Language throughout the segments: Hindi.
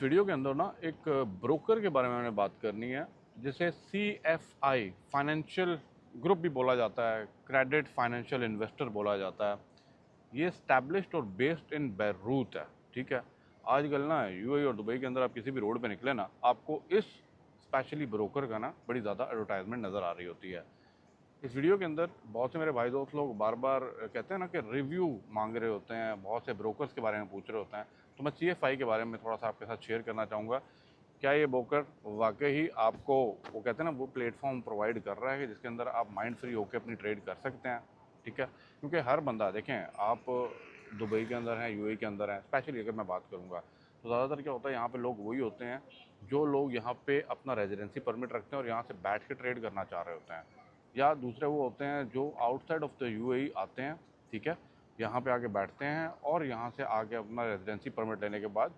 वीडियो के अंदर ना एक ब्रोकर के बारे में मैंने बात करनी है जिसे CFI फाइनेंशियल ग्रुप भी बोला जाता है, क्रेडिट फाइनेंशियल इन्वेस्टर बोला जाता है। ये स्टैब्लिश्ड और बेस्ड इन बैरूत है। ठीक है, आजकल ना यूएई और दुबई के अंदर आप किसी भी रोड पे निकले ना, आपको इस स्पेशली ब्रोकर का ना बड़ी ज़्यादा एडवर्टाइजमेंट नज़र आ रही होती है। इस वीडियो के अंदर बहुत से मेरे भाई दोस्त लोग बार बार कहते हैं ना कि रिव्यू मांग रहे होते हैं, बहुत से ब्रोकर्स के बारे में पूछ रहे होते हैं। तो मैं CFI के बारे में थोड़ा सा आपके साथ शेयर करना चाहूँगा। क्या ये ब्रोकर वाकई ही आपको वो कहते हैं ना वो प्लेटफॉर्म प्रोवाइड कर रहा है कि जिसके अंदर आप माइंड फ्री होकर अपनी ट्रेड कर सकते हैं। ठीक है, क्योंकि हर बंदा देखें, आप दुबई के अंदर हैं, यूएई के अंदर हैं, स्पेशली अगर मैं बात करूँगा तो ज़्यादातर क्या होता है, यहाँ पे लोग वही होते हैं जो लोग यहाँ पे अपना रेजिडेंसी परमिट रखते हैं और यहाँ से बैठ के ट्रेड करना चाह रहे होते हैं। या दूसरे वो होते हैं जो आउटसाइड ऑफ द यूएई आते हैं, ठीक है, यहाँ पे आके बैठते हैं और यहाँ से आके अपना रेजिडेंसी परमिट लेने के बाद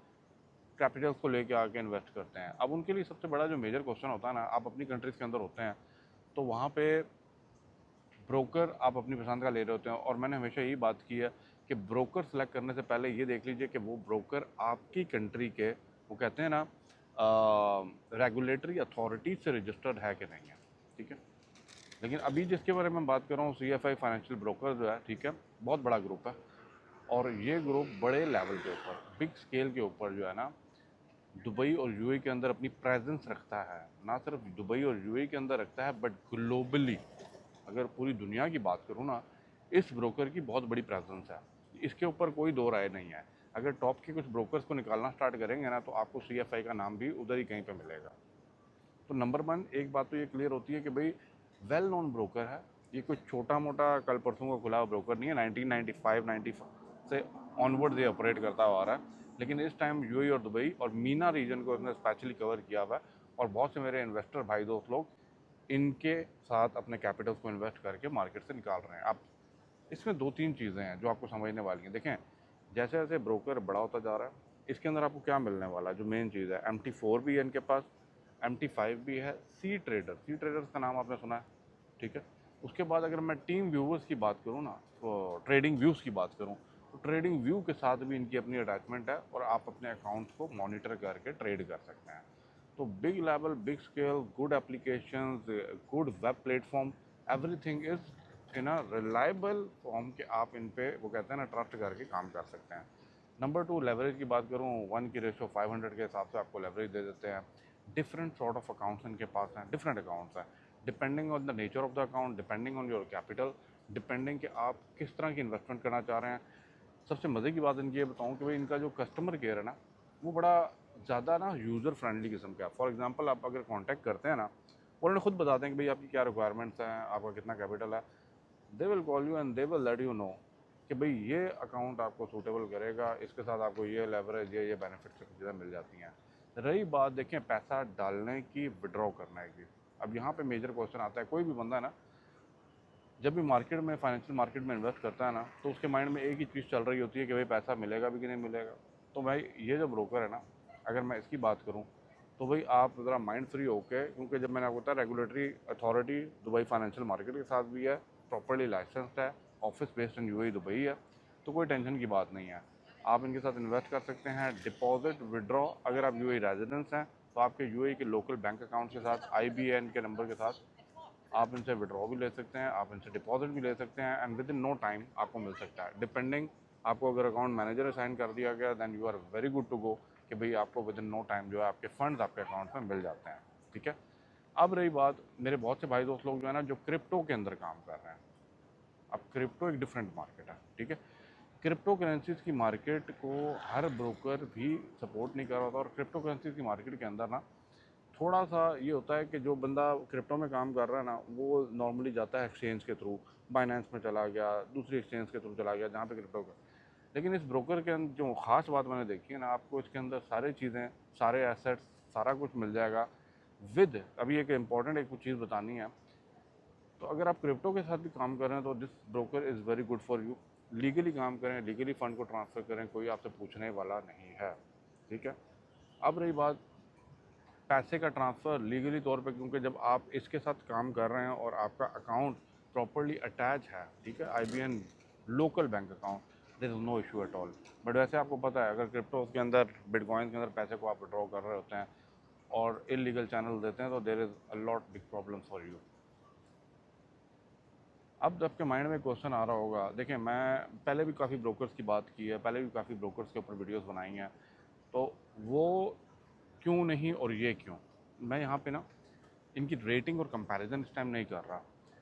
कैपिटल्स को लेके आके इन्वेस्ट करते हैं। अब उनके लिए सबसे बड़ा जो मेजर क्वेश्चन होता है ना, आप अपनी कंट्रीज़ के अंदर होते हैं तो वहाँ पे ब्रोकर आप अपनी पसंद का ले रहे होते हैं। और मैंने हमेशा यही बात की है कि ब्रोकर सेलेक्ट करने से पहले ये देख लीजिए कि वो ब्रोकर आपकी कंट्री के वो कहते हैं ना रेगुलेटरी अथॉरिटी से रजिस्टर्ड है कि नहीं है। ठीक है, लेकिन अभी जिसके बारे में बात कर रहा हूँ, CFI फाइनेंशियल ब्रोकर जो है, ठीक है, बहुत बड़ा ग्रुप है। और ये ग्रुप बड़े लेवल के ऊपर, बिग स्केल के ऊपर जो है ना, दुबई और यूएई के अंदर अपनी प्रेजेंस रखता है। ना सिर्फ दुबई और यूएई के अंदर रखता है बट ग्लोबली, अगर पूरी दुनिया की बात करूँ ना, इस ब्रोकर की बहुत बड़ी प्रेजेंस है। इसके ऊपर कोई दो राय नहीं है। अगर टॉप के कुछ ब्रोकर्स को निकालना स्टार्ट करेंगे ना, तो आपको CFI का नाम भी उधर ही कहीं पर मिलेगा। तो नंबर वन, एक बात तो ये क्लियर होती है कि भाई वेल नोन ब्रोकर है। ये कोई छोटा मोटा कल परसों का खुला हुआ ब्रोकर नहीं है। 1995 से ऑनवर्ड ये ऑपरेट करता हुआ आ रहा है। लेकिन इस टाइम यूएई और दुबई और मीना रीजन को इसने स्पेशली कवर किया हुआ है। और बहुत से मेरे इन्वेस्टर भाई दोस्त लोग इनके साथ अपने कैपिटल्स को इन्वेस्ट करके मार्केट से निकाल रहे हैं। अब इसमें दो तीन चीज़ें हैं जो आपको समझने वाली हैं। देखें, जैसे जैसे ब्रोकर बड़ा होता जा रहा है, इसके अंदर आपको क्या मिलने वाला है, जो मेन चीज़ है, MT4 भी है इनके पास, MT5 भी है, सी ट्रेडर्स का नाम आपने सुना है। ठीक है, उसके बाद अगर मैं टीम व्यूवर्स की बात करूँ ना, तो ट्रेडिंग व्यूज़ की बात करूँ, तो ट्रेडिंग व्यू के साथ भी इनकी अपनी अटैचमेंट है और आप अपने अकाउंट्स को मॉनिटर करके ट्रेड कर सकते हैं। तो big level, big scale, good applications, good web platform, everything is in a reliable form के आप इन पे वो कहते हैं ना ट्रस्ट करके काम कर सकते हैं। नंबर टू, लेवरेज की बात करूँ, 1:500 के हिसाब से आपको लेवरेज दे देते हैं। डिफरेंट सॉर्ट ऑफ अकाउंट्स इनके पास हैं, डिफरेंट अकाउंट्स हैं, depending on the nature of the account, depending on your capital, depending कि आप किस तरह की इन्वेस्टमेंट करना चाह रहे हैं। सबसे मज़े की बात इनकी ये बताऊँ कि भाई इनका जो कस्टमर केयर है ना, वो बड़ा ज़्यादा ना यूज़र फ्रेंडली किस्म का है। फॉर एग्जांपल, आप अगर कांटेक्ट करते हैं ना, वो उन्हें खुद बताते हैं कि भाई आपकी क्या रिक्वायरमेंट्स हैं, आपका कितना कैपिटल है। They will call you and they will let you know कि भाई ये अकाउंट आपको सूटेबल करेगा, इसके साथ आपको ये लेवरेज, ये बेनिफिट्स चीज़ें मिल जाती हैं। रही बात देखें पैसा डालने की, विड्रॉ करने की, अब यहाँ पे मेजर क्वेश्चन आता है। कोई भी बंदा है ना, जब भी मार्केट में, फाइनेंशियल मार्केट में इन्वेस्ट करता है ना, तो उसके माइंड में एक ही चीज़ चल रही होती है कि भाई पैसा मिलेगा भी कि नहीं मिलेगा। तो भाई ये जो ब्रोकर है ना, अगर मैं इसकी बात करूँ, तो भाई आप ज़रा माइंड फ्री होके, क्योंकि जब मैंने आपको बताया regulatory authority Dubai financial market के साथ भी है, प्रॉपरली लाइसेंस्ड है, office based in UAE Dubai है, तो कोई टेंशन की बात नहीं है। आप इनके साथ इन्वेस्ट कर सकते हैं, डिपॉजिट, विड्रॉ। अगर आप यूएई रेजिडेंस हैं तो आपके यूएई के लोकल बैंक अकाउंट के साथ, IBAN के नंबर के साथ आप इनसे विड्रॉ भी ले सकते हैं, आप इनसे डिपॉजिट भी ले सकते हैं, and with in no time आपको मिल सकता है। डिपेंडिंग, आपको अगर अकाउंट मैनेजर असाइन कर दिया गया, then you are very good to go कि भाई आपको विद इन नो टाइम जो है आपके फंड्स आपके अकाउंट में मिल जाते हैं। ठीक है, अब रही बात, मेरे बहुत से भाई दोस्त लोग जो है ना, जो क्रिप्टो के अंदर काम कर रहे हैं। अब क्रिप्टो एक डिफरेंट मार्केट है। ठीक है, क्रिप्टो करेंसीज की मार्केट को हर ब्रोकर भी सपोर्ट नहीं कर रहा था। और क्रिप्टो करेंसीज की मार्केट के अंदर ना थोड़ा सा ये होता है कि जो बंदा क्रिप्टो में काम कर रहा है ना, वो नॉर्मली जाता है एक्सचेंज के थ्रू, बाइनेंस में चला गया, दूसरी एक्सचेंज के थ्रू चला गया जहाँ पे क्रिप्टो का। लेकिन इस ब्रोकर के अंदर जो ख़ास बात मैंने देखी है ना, आपको इसके अंदर सारी चीज़ें, सारे एसेट्स, सारा कुछ मिल जाएगा विद, अभी एक इम्पॉर्टेंट एक चीज़ बतानी है। तो अगर आप क्रिप्टो के साथ भी काम कर रहे हैं तो this broker is very good for you. Legally काम करें, लीगली फ़ंड को ट्रांसफ़र करें, कोई आपसे पूछने वाला नहीं है। ठीक है, अब रही बात पैसे का ट्रांसफ़र लीगली तौर पे, क्योंकि जब आप इसके साथ काम कर रहे हैं और आपका अकाउंट प्रॉपर्ली अटैच है, ठीक है, IBAN local bank account, there is no issue at all. But वैसे आपको पता है, अगर क्रिप्टो के अंदर, बिटकॉइन के अंदर पैसे को आप विड्रॉ कर रहे होते हैं और इलीगल चैनल देते हैं, तो there is a lot big problem for you. अब आपके माइंड में क्वेश्चन आ रहा होगा, देखिए मैं पहले भी काफ़ी ब्रोकर्स की बात की है, पहले भी काफ़ी ब्रोकर्स के ऊपर वीडियोस बनाई हैं, तो वो क्यों नहीं और ये क्यों। मैं यहाँ पे ना इनकी रेटिंग और कंपैरिजन इस टाइम नहीं कर रहा।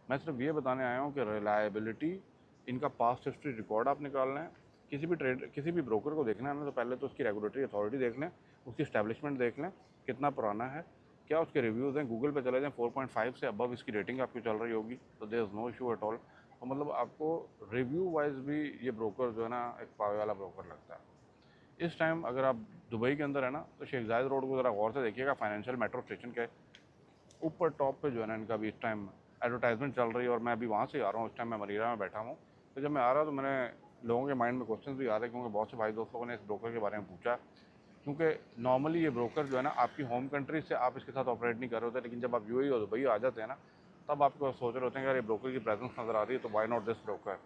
मैं सिर्फ ये बताने आया हूँ कि रिलायबिलिटी, इनका पास्ट हिस्ट्री रिकॉर्ड आप निकालना है। किसी भी ब्रोकर को देखना है ना, तो पहले तो उसकी रेगुलेटरी अथॉरिटी देख लें, उसकी स्टैब्लिशमेंट देख लें, कितना पुराना है, क्या उसके रिव्यूज़ हैं। गूगल पे चले जाएं, 4.5 से अबव इसकी रेटिंग आपकी चल रही होगी, तो there is no issue at all. तो मतलब आपको रिव्यू वाइज भी ये ब्रोकर जो है ना, एक पावे वाला ब्रोकर लगता है। इस टाइम अगर आप दुबई के अंदर है ना, तो शेख जायद रोड को ज़रा गौर से देखिएगा, फाइनेंशियल मेट्रो स्टेशन के ऊपर टॉप पे जो है ना, इनका भी इस टाइम एडवर्टाइजमेंट चल रही है। और मैं अभी वहाँ से आ रहा हूँ, इस टाइम मैं मरीरा में बैठा हूँ। तो जब मैं आ रहा तो मैंने लोगों के माइंड में क्वेश्चन भी आ रहे, क्योंकि बहुत से भाई दोस्तों ने इस ब्रोकर के बारे में पूछा। क्योंकि नॉर्मली ये ब्रोकर जो है ना, आपकी होम कंट्री से आप इसके साथ ऑपरेट नहीं कर रहे होते, लेकिन जब आप यूएई और दुबई आ जाते हैं ना, तब आपको सोच रहे होते हैं कि अरे ब्रोकर की प्रेजेंस नज़र आ रही है, तो why not this broker.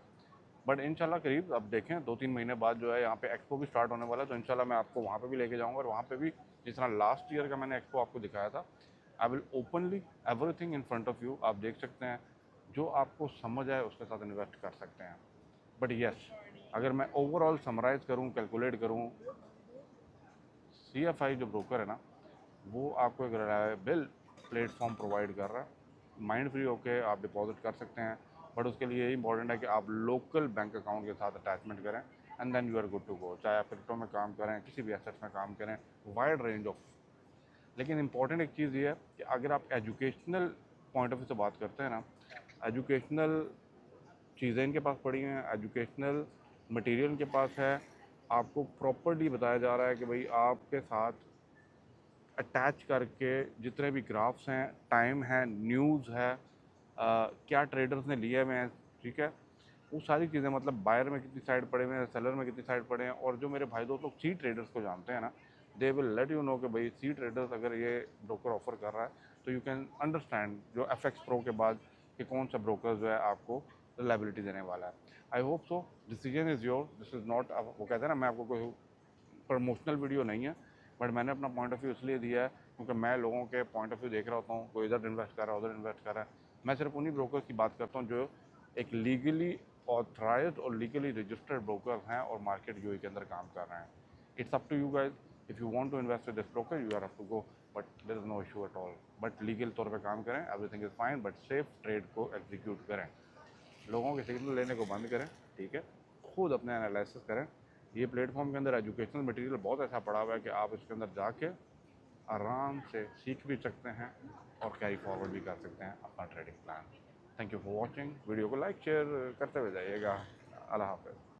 But इंशाल्लाह करीब अब देखें 2-3 महीने बाद जो है यहाँ पे एक्सपो भी स्टार्ट होने वाला है, तो इंशाल्लाह मैं आपको वहाँ पे भी लेके जाऊँगा। और वहाँ पे भी जिस तरह लास्ट ईयर का मैंने एक्सपो आपको दिखाया था, I will openly everything in front of you, आप देख सकते हैं। जो आपको समझ आए उसके साथ इन्वेस्ट कर सकते हैं। बट यस, अगर मैं ओवरऑल समराइज़ करूँ, कैलकुलेट करूँ, CFI जो ब्रोकर है ना, वो आपको एक रिलायबल प्लेटफॉर्म प्रोवाइड कर रहा है। माइंड फ्री होके आप डिपॉजिट कर सकते हैं, बट उसके लिए यही इंपॉर्टेंट है कि आप लोकल बैंक अकाउंट के साथ अटैचमेंट करें, and then you are good to go. चाहे आप क्रिप्टो में काम करें, किसी भी एसेट्स में काम करें, वाइड रेंज ऑफ। लेकिन इंपॉर्टेंट एक चीज़ ये है कि अगर आप एजुकेशनल पॉइंट ऑफ व्यू से बात करते हैं ना, एजुकेशनल चीज़ें इनके पास पड़ी हैं, एजुकेशनल मटेरियल इनके पास है। आपको प्रॉपर्ली बताया जा रहा है कि भाई आपके साथ अटैच करके जितने भी ग्राफ्स हैं, टाइम है, न्यूज़ है, क्या ट्रेडर्स ने लिए हुए हैं, ठीक है, वो सारी चीज़ें, मतलब बायर में कितनी साइड पड़े हुए हैं, सेलर में कितनी साइड पड़े हैं। और जो मेरे भाई दोस्त लोग सी ट्रेडर्स को जानते हैं ना, they will let you know कि भाई सी ट्रेडर्स अगर ये ब्रोकर ऑफर कर रहा है, तो यू कैन अंडरस्टैंड जो FX प्रो के बाद कि कौन सा ब्रोकर जो है आपको रिलायबिलिटी देने वाला है। I hope so, decision is your, this is not, वो कहते हैं ना, मैं आपको कोई प्रमोशनल वीडियो नहीं है, बट मैंने अपना पॉइंट ऑफ व्यू इसलिए दिया है क्योंकि मैं लोगों के पॉइंट ऑफ व्यू देख रहा होता हूँ, कोई इधर इन्वेस्ट कर रहा है, उधर इन्वेस्ट कर रहा है। मैं सिर्फ उन्हीं ब्रोकर्स की बात करता हूँ जो एक लीगली ऑथराइज्ड और लीगली रजिस्टर्ड ब्रोकर हैं और मार्केट यूएई के अंदर काम कर रहे हैं। It's up to you guys, if you want to invest with this broker, you are have to go, but there is no issue at all. But legal तौर पे काम करें, everything is fine, but safe trade को एग्जीक्यूट करें, लोगों के सिग्नल लेने को बंद करें, ठीक है, खुद अपने एनालिसिस करें। ये प्लेटफॉर्म के अंदर एजुकेशनल मटेरियल बहुत ऐसा पड़ा हुआ है कि आप इसके अंदर जाके आराम से सीख भी सकते हैं और कैरी फॉरवर्ड भी कर सकते हैं अपना trading plan. Thank you for watching, video को लाइक शेयर करते हुए जाइएगा। अल्लाह हाफ़िज़।